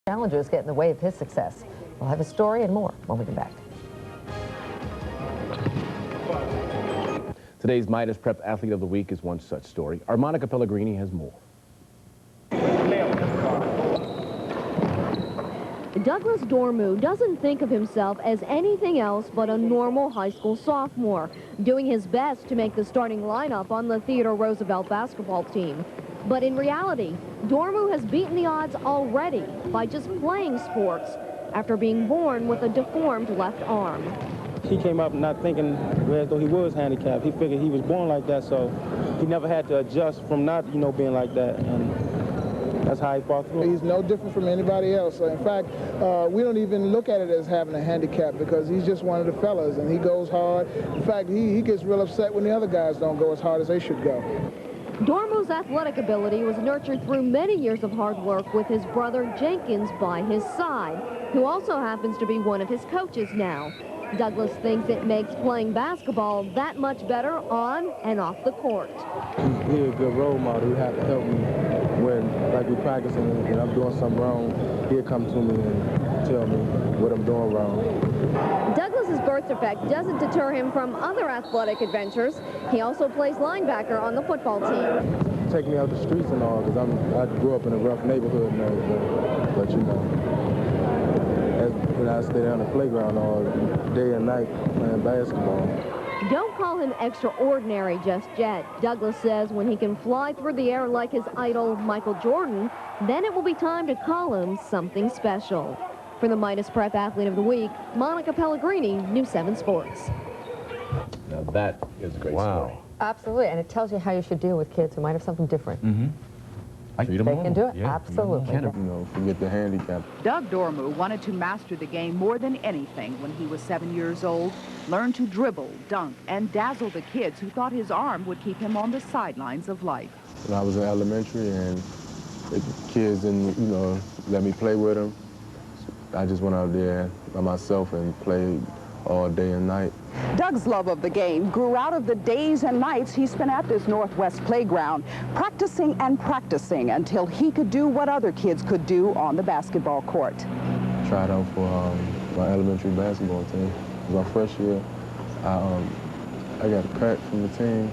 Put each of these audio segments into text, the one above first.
Challenges get in the way of his success. We'll have a story and more when we come back. Today's Midas Prep Athlete of the Week is one such story. Our Monica Pellegrini has more. Douglas Dormu doesn't think of himself as anything else but a normal high school sophomore, doing his best to make the starting lineup on the Theodore Roosevelt basketball team. But in reality, Dormu has beaten the odds already by just playing sports after being born with a deformed left arm. He came up not thinking as though he was handicapped. He figured he was born like that, so he never had to adjust from not, being like that. And that's how he fought through. He's no different from anybody else. So in fact, we don't even look at it as having a handicap because he's just one of the fellas, and he goes hard. In fact, he gets real upset when the other guys don't go as hard as they should go. Dormu's athletic ability was nurtured through many years of hard work with his brother Jenkins by his side, who also happens to be one of his coaches now. Douglas thinks it makes playing basketball that much better on and off the court. He's a good role model. He had to help me when, like, we practicing and I'm doing something wrong. He'll come to me and tell me what I'm doing wrong. Douglas's birth defect doesn't deter him from other athletic adventures. He also plays linebacker on the football team. Take me out the streets and all, because I grew up in a rough neighborhood and everything, but I stay on the playground all day and night playing basketball. Don't call him extraordinary just yet. Douglas says when he can fly through the air like his idol Michael Jordan, then it will be time to call him something special. For the Midas Prep Athlete of the Week, Monica Pellegrini, News 7 Sports. Now that is a great story. Absolutely, and it tells you how you should deal with kids who might have something different. They can do it, yeah, absolutely. Forget the handicap. Doug Dormu wanted to master the game more than anything when he was 7 years old, learned to dribble, dunk, and dazzle the kids who thought his arm would keep him on the sidelines of life. When I was in elementary and the kids didn't, let me play with them, I just went out there by myself and played all day and night. Doug's love of the game grew out of the days and nights he spent at this Northwest playground, practicing and practicing until he could do what other kids could do on the basketball court. Tried out for my elementary basketball team. It was my first year. I got cut from the team,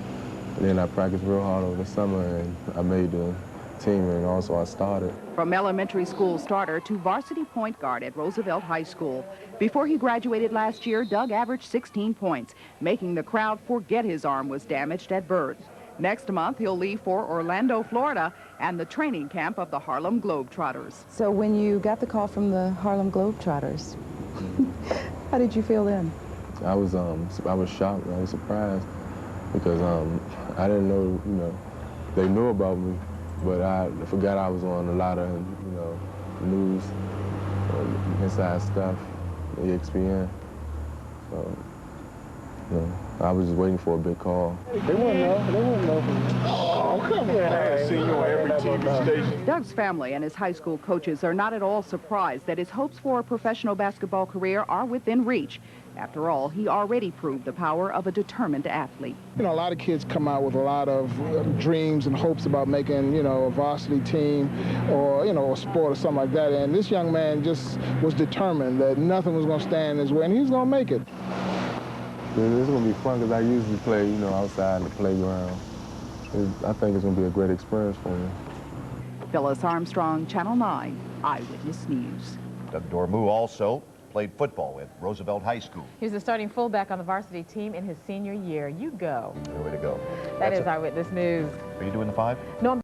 and then I practiced real hard over the summer, and I made the team, and also I started. From elementary school starter to varsity point guard at Roosevelt High School. Before he graduated last year, Doug averaged 16 points, making the crowd forget his arm was damaged at birth. Next month, he'll leave for Orlando, Florida, and the training camp of the Harlem Globetrotters. So when you got the call from the Harlem Globetrotters, how did you feel then? I was shocked. I was surprised because I didn't know, they knew about me. But I forgot I was on a lot of, news, inside stuff, ESPN. So, I was just waiting for a big call. They wouldn't know. They wouldn't know. Oh, come on. I haven't seen you on every TV station. Doug's family and his high school coaches are not at all surprised that his hopes for a professional basketball career are within reach. After all, he already proved the power of a determined athlete. A lot of kids come out with a lot of dreams and hopes about making, a varsity team or, a sport or something like that. And this young man just was determined that nothing was going to stand in his way, and he was going to make it. It's going to be fun because I usually play, outside in the playground. I think it's going to be a great experience for me. Phyllis Armstrong, Channel 9, Eyewitness News. Doug Dormu also played football at Roosevelt High School. He was the starting fullback on the varsity team in his senior year. You go. Good way to go. That is Eyewitness News. Are you doing the 5? No, I'm